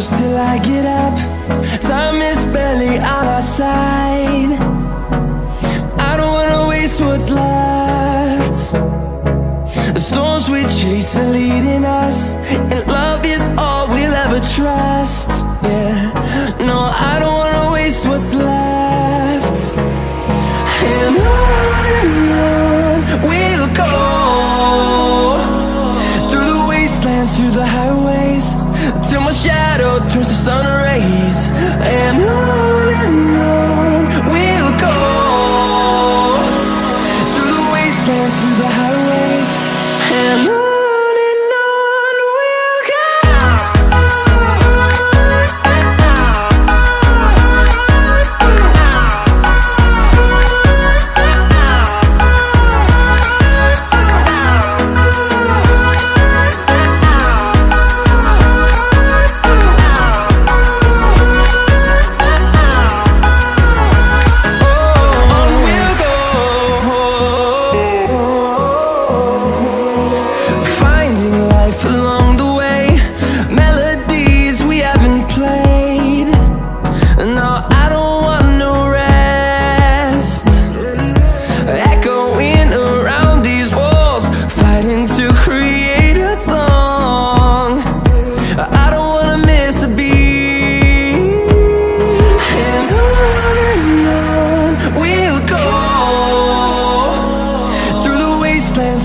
close till I get up. Time is barely on our side. I don't wanna waste what's left. The storms we chase are leading us, and love is all we'll ever trust. Yeah, no, I don't wanna waste what's left. And on we'll go, through the wastelands, through the highways, till my shadow turns to sun rays. And on we'll go, through the wastelands, through the highways, and on we'll go.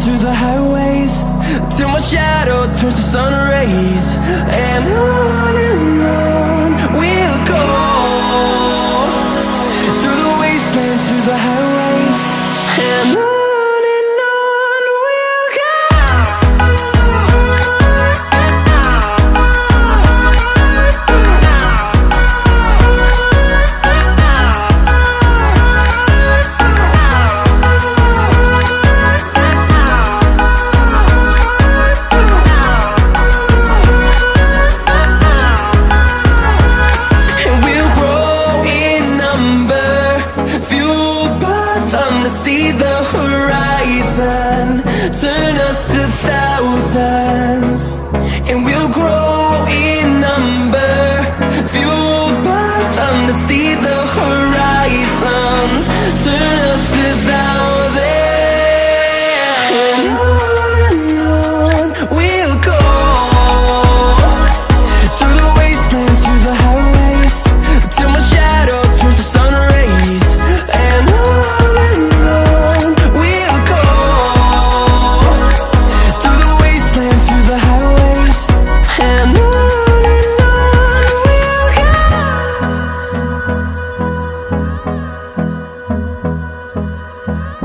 Through the highways, till my shadow turns to sun rays. And on we'll go, through the wastelands, through the highways, and on we'll go. See the horizon, turn us to thousands, and we'll grow in number, fueled by them to see the